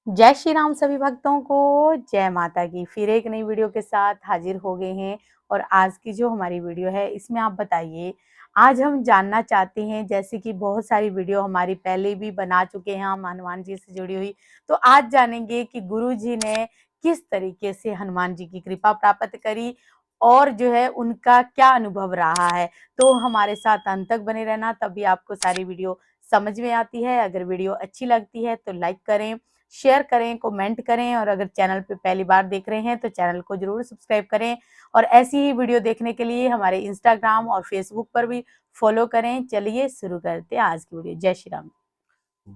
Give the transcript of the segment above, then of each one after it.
जय श्री राम सभी भक्तों को, जय माता की। फिर एक नई वीडियो के साथ हाजिर हो गए हैं। और आज की जो हमारी वीडियो है इसमें आप बताइए, आज हम जानना चाहते हैं, जैसे कि बहुत सारी वीडियो हमारी पहले भी बना चुके हैं हम हनुमान जी से जुड़ी हुई। तो आज जानेंगे कि गुरु जी ने किस तरीके से हनुमान जी की कृपा प्राप्त करी और जो है उनका क्या अनुभव रहा है। तो हमारे साथ अंत तक बने रहना, तभी आपको सारी वीडियो समझ में आती है। अगर वीडियो अच्छी लगती है तो लाइक करें, शेयर करें, कमेंट करें, और अगर चैनल पे पहली बार देख रहे हैं तो चैनल को जरूर सब्सक्राइब करें। और ऐसी ही वीडियो देखने के लिए हमारे इंस्टाग्राम और फेसबुक पर भी फॉलो करें। चलिए शुरू करते हैं आज की वीडियो। जय श्री राम।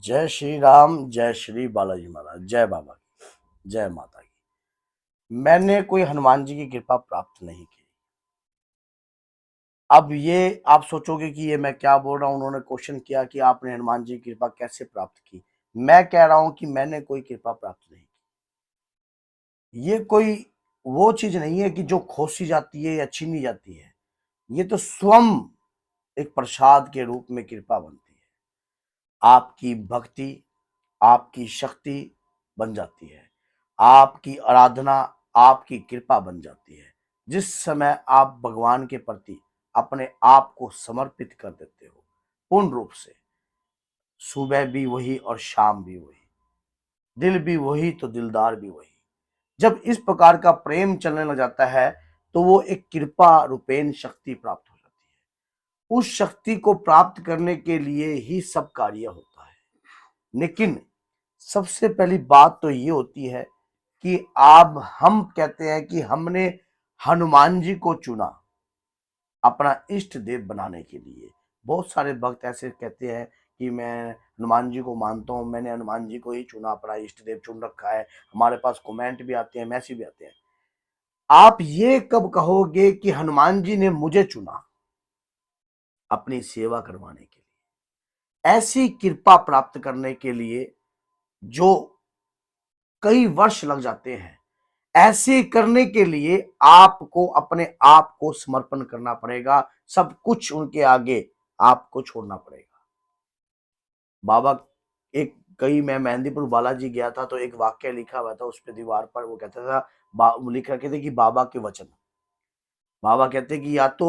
जय श्री राम, जय श्री बालाजी महाराज, जय बाबा की, जय माता की। मैंने कोई हनुमान जी की कृपा प्राप्त नहीं की। अब ये आप सोचोगे कि ये मैं क्या बोल रहा हूं। उन्होंने क्वेश्चन किया कि आपने हनुमान जी की कृपा कैसे प्राप्त की। मैं कह रहा हूं कि मैंने कोई कृपा प्राप्त नहीं की। ये कोई वो चीज नहीं है कि जो खोसी जाती है या छीनी जाती है। ये तो स्वयं एक प्रसाद के रूप में कृपा बनती है। आपकी भक्ति, आपकी शक्ति बन जाती है, आपकी आराधना, आपकी कृपा बन जाती है। जिस समय आप भगवान के प्रति अपने आप को समर्पित कर देते हो पूर्ण रूप से, सुबह भी वही और शाम भी वही, दिल भी वही तो दिलदार भी वही, जब इस प्रकार का प्रेम चलने लग जाता है तो वो एक कृपा रूपेण शक्ति प्राप्त हो जाती है। उस शक्ति को प्राप्त करने के लिए ही सब कार्य होता है। लेकिन सबसे पहली बात तो ये होती है कि अब हम कहते हैं कि हमने हनुमान जी को चुना अपना इष्ट देव बनाने के लिए। बहुत सारे भक्त ऐसे कहते हैं कि मैं हनुमान जी को मानता हूँ, मैंने हनुमान जी को ही चुना, अपना इष्ट देव चुन रखा है। हमारे पास कमेंट भी आते हैं, मैसेज भी आते हैं। आप ये कब कहोगे कि हनुमान जी ने मुझे चुना अपनी सेवा करवाने के लिए, ऐसी कृपा प्राप्त करने के लिए जो कई वर्ष लग जाते हैं। ऐसे करने के लिए आपको अपने आप को समर्पण करना पड़ेगा, सब कुछ उनके आगे आपको छोड़ना पड़ेगा। बाबा एक कई मैं मेहंदीपुर बालाजी गया था तो एक वाक्य लिखा हुआ था उस पे दीवार पर। वो कहता था, लिख रखे थे कि बाबा के वचन। बाबा कहते कि या तो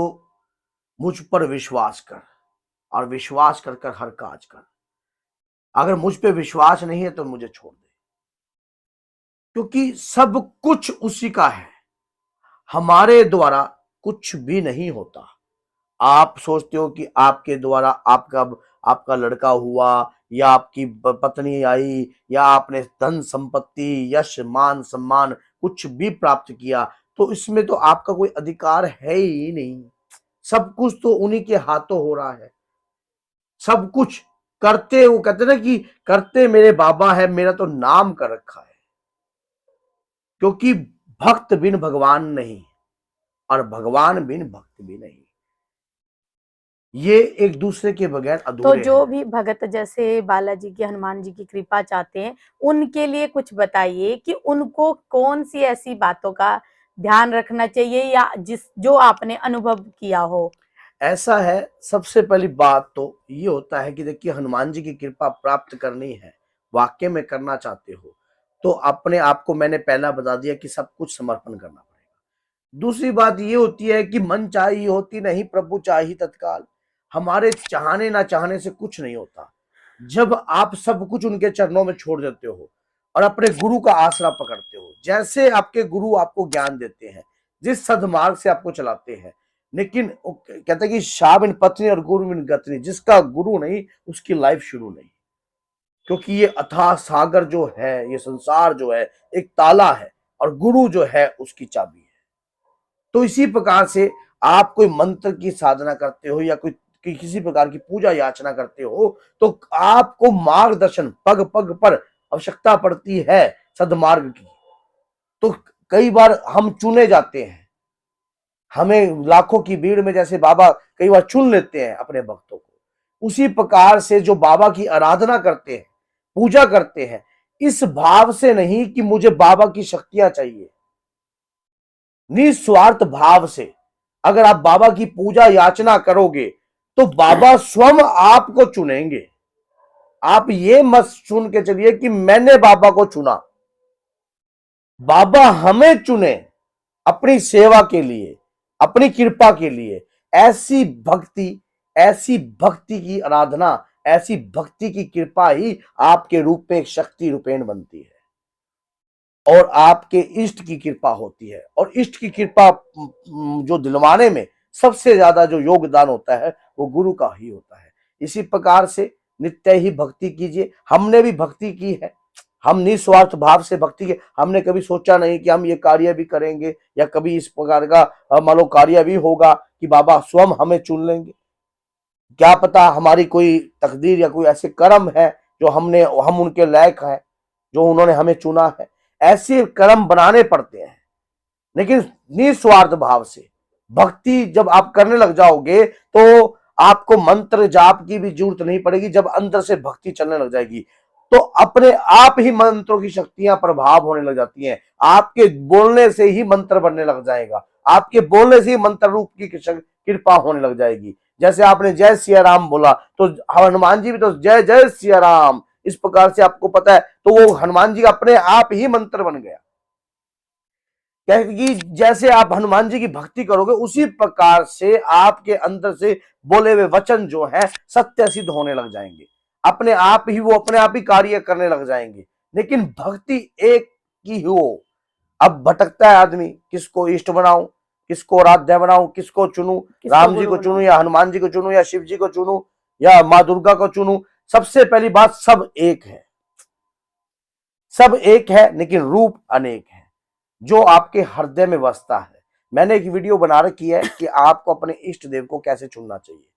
मुझ पर विश्वास कर और विश्वास कर कर हर काज कर। अगर मुझ पे विश्वास नहीं है तो मुझे छोड़ दे, क्योंकि सब कुछ उसी का है। हमारे द्वारा कुछ भी नहीं होता। आप सोचते हो कि आपके द्वारा आपका आपका लड़का हुआ या आपकी पत्नी आई या आपने धन संपत्ति, यश, मान, सम्मान कुछ भी प्राप्त किया तो इसमें तो आपका कोई अधिकार है ही नहीं। सब कुछ तो उन्हीं के हाथों हो रहा है। सब कुछ करते, वो कहते ना कि करते मेरे बाबा है, मेरा तो नाम कर रखा है। क्योंकि भक्त बिन भगवान नहीं और भगवान बिन भक्त भी नहीं, ये एक दूसरे के बगैर तो अधूरे जो हैं। भी भगत जैसे बालाजी की, हनुमान जी की कृपा चाहते हैं, उनके लिए कुछ बताइए कि उनको कौन सी ऐसी बातों का ध्यान रखना चाहिए या जो आपने अनुभव किया हो। ऐसा है, सबसे पहली बात तो ये होता है कि देखिए हनुमान जी की कृपा प्राप्त करनी है, वाक्य में करना चाहते हो तो अपने आप को, मैंने पहला बता दिया कि सब कुछ समर्पण करना पड़ेगा। दूसरी बात ये होती है कि मन चाही होती नहीं, प्रभु चाही तत्काल। हमारे चाहने ना चाहने से कुछ नहीं होता। जब आप सब कुछ उनके चरणों में छोड़ देते हो और अपने गुरु का आसरा पकड़ते हो, जैसे आपके गुरु आपको ज्ञान देते हैं, जिस सद्मार्ग से आपको चलाते हैं। लेकिन कहते हैं कि शाह बिन पत्नी और गुरु बिन गतनी, जिसका गुरु नहीं उसकी लाइफ शुरू नहीं। क्योंकि ये अथाह सागर जो है, ये संसार जो है एक ताला है और गुरु जो है उसकी चाबी है। तो इसी प्रकार से आप कोई मंत्र की साधना करते हो या कोई किसी प्रकार की पूजा याचना करते हो तो आपको मार्गदर्शन पग पग पर आवश्यकता पड़ती है, सद्मार्ग की। तो कई बार हम चुने जाते हैं, हमें लाखों की भीड़ में जैसे बाबा कई बार चुन लेते हैं अपने भक्तों को, उसी प्रकार से जो बाबा की आराधना करते हैं, पूजा करते हैं, इस भाव से नहीं कि मुझे बाबा की शक्तियां चाहिए, निस्वार्थ भाव से अगर आप बाबा की पूजा याचना करोगे तो बाबा स्वयं आपको चुनेंगे। आप ये मत सुन के चलिए कि मैंने बाबा को चुना। बाबा हमें चुने अपनी सेवा के लिए, अपनी कृपा के लिए। ऐसी भक्ति की आराधना, ऐसी भक्ति की कृपा ही आपके रूप में एक शक्ति रूपेण बनती है और आपके इष्ट की कृपा होती है। और इष्ट की कृपा जो दिलवाने में सबसे ज्यादा जो योगदान होता है वो गुरु का ही होता है। इसी प्रकार से नित्य ही भक्ति कीजिए। हमने भी भक्ति की है, हम निस्वार्थ भाव से भक्ति की। हमने कभी सोचा नहीं कि हम ये कार्य भी करेंगे या कभी इस प्रकार का मान लो कार्य भी होगा कि बाबा स्वयं हमें चुन लेंगे। क्या पता हमारी कोई तकदीर या कोई ऐसे कर्म है जो हम उनके लायक है, जो उन्होंने हमें चुना है। ऐसे कर्म बनाने पड़ते हैं, लेकिन निस्वार्थ भाव से भक्ति जब आप करने लग जाओगे तो आपको मंत्र जाप की भी जरूरत नहीं पड़ेगी। जब अंदर से भक्ति चलने लग जाएगी तो अपने आप ही मंत्रों की शक्तियां प्रभाव होने लग जाती हैं। आपके बोलने से ही मंत्र बनने लग जाएगा, आपके बोलने से ही मंत्र रूप की कृपा होने लग जाएगी। जैसे आपने जय सिया राम बोला तो हनुमान जी भी तो जय जय सिया राम, इस प्रकार से आपको पता है, तो वो हनुमान जी अपने आप ही मंत्र बन गया। कि जैसे आप हनुमान जी की भक्ति करोगे उसी प्रकार से आपके अंदर से बोले हुए वचन जो है सत्य सिद्ध होने लग जाएंगे, अपने आप ही वो अपने आप ही कार्य करने लग जाएंगे। लेकिन भक्ति एक की हो। अब भटकता है आदमी, किसको इष्ट बनाऊं, किसको आराध्य बनाऊं, किसको चुनूं, राम जी को चुनूं या हनुमान जी को चुनूं या शिव जी को चुनूं या माँ दुर्गा को चुनूं। सबसे पहली बात, सब एक है, सब एक है लेकिन रूप अनेक है जो आपके हृदय में बसता है। मैंने एक वीडियो बना रखी है कि आपको अपने इष्ट देव को कैसे चुनना चाहिए।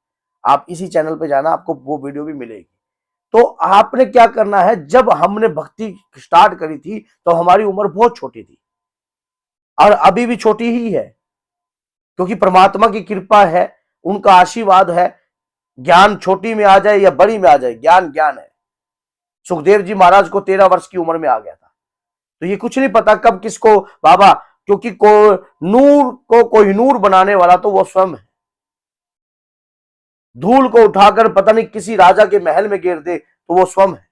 आप इसी चैनल पे जाना, आपको वो वीडियो भी मिलेगी। तो आपने क्या करना है, जब हमने भक्ति स्टार्ट करी थी तो हमारी उम्र बहुत छोटी थी और अभी भी छोटी ही है, क्योंकि परमात्मा की कृपा है, उनका आशीर्वाद है। ज्ञान छोटी में आ जाए या बड़ी में आ जाए, ज्ञान ज्ञान है। सुखदेव जी महाराज को 13 वर्ष की उम्र में आ गया था, तो ये कुछ नहीं पता कब किसको बाबा, क्योंकि नूर को कोई नूर बनाने वाला तो वो स्वयं है। धूल को उठाकर पता नहीं किसी राजा के महल में गिर दे तो वो स्वयं है,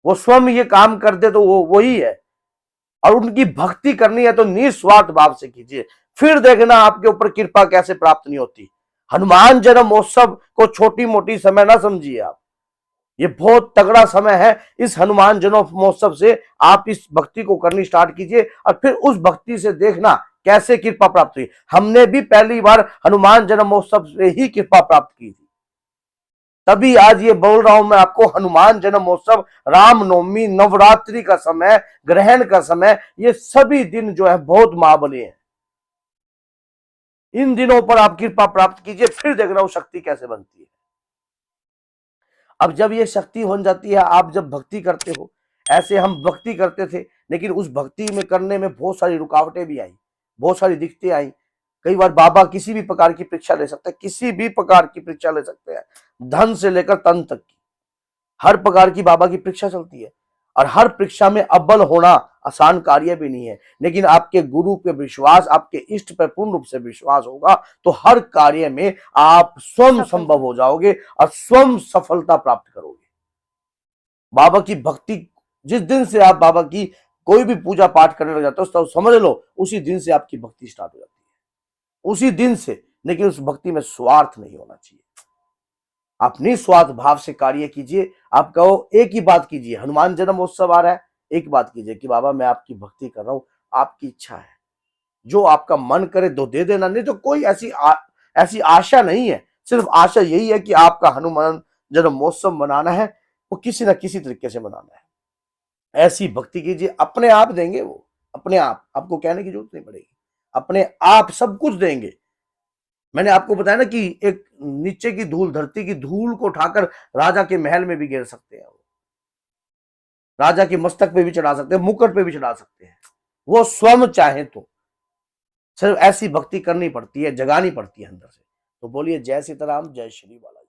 वो स्वयं ये काम कर दे तो वो वही है। और उनकी भक्ति करनी है तो निस्वार्थ भाव से कीजिए, फिर देखना आपके ऊपर कृपा कैसे प्राप्त नहीं होती। हनुमान जन्म महोत्सव को छोटी मोटी समय ना समझिए आप, ये बहुत तगड़ा समय है। इस हनुमान जन्म महोत्सव से आप इस भक्ति को करनी स्टार्ट कीजिए और फिर उस भक्ति से देखना कैसे कृपा प्राप्त हुई। हमने भी पहली बार हनुमान जन्म महोत्सव से ही कृपा प्राप्त की थी, तभी आज ये बोल रहा हूं मैं आपको। हनुमान जन्म महोत्सव, रामनवमी, नवरात्रि का समय, ग्रहण का समय, ये सभी दिन जो है बहुत महाबली हैं। इन दिनों पर आप कृपा प्राप्त कीजिए, फिर देखना वो शक्ति कैसे बनती है। अब जब ये शक्ति हो जाती है, आप जब भक्ति करते हो, ऐसे हम भक्ति करते थे लेकिन उस भक्ति में करने में बहुत सारी रुकावटें भी आई, बहुत सारी दिक्कतें आई। कई बार बाबा किसी भी प्रकार की परीक्षा ले सकते हैं, किसी भी प्रकार की परीक्षा ले सकते हैं, धन से लेकर तन तक की हर प्रकार की बाबा की परीक्षा चलती है। और हर परीक्षा में अव्वल होना आसान कार्य भी नहीं है, लेकिन आपके गुरु पे विश्वास, आपके इष्ट पर पूर्ण रूप से विश्वास होगा तो हर कार्य में आप स्वयं संभव हो जाओगे और स्वयं सफलता प्राप्त करोगे। बाबा की भक्ति, जिस दिन से आप बाबा की कोई भी पूजा पाठ करने लग जाते हो तो समझ लो उसी दिन से आपकी भक्ति स्टार्ट हो जाती है, उसी दिन से। लेकिन उस भक्ति में स्वार्थ नहीं होना चाहिए, आप निस्वार्थ भाव से कार्य कीजिए। आप कहो एक ही बात कीजिए, हनुमान जन्म महोत्सव आ रहा है, एक बात कीजिए कि बाबा मैं आपकी भक्ति कर रहा हूं, आपकी इच्छा है, जो आपका मन करे तो दे देना, नहीं तो कोई ऐसी आशा नहीं है। सिर्फ आशा यही है कि आपका हनुमान जन्म महोत्सव मनाना है, वो किसी ना किसी तरीके से मनाना है। ऐसी भक्ति कीजिए, अपने आप देंगे वो, अपने आप, आपको कहने की जरूरत नहीं पड़ेगी, अपने आप सब कुछ देंगे। मैंने आपको बताया ना कि एक नीचे की धूल, धरती की धूल को उठाकर राजा के महल में भी गिर सकते हैं, राजा के मस्तक पे भी चढ़ा सकते हैं, मुकुट पे भी चढ़ा सकते हैं, वो स्वयं चाहे तो। सिर्फ ऐसी भक्ति करनी पड़ती है, जगानी पड़ती है अंदर से। तो बोलिए जय सीताराम, जय श्री बालाजी।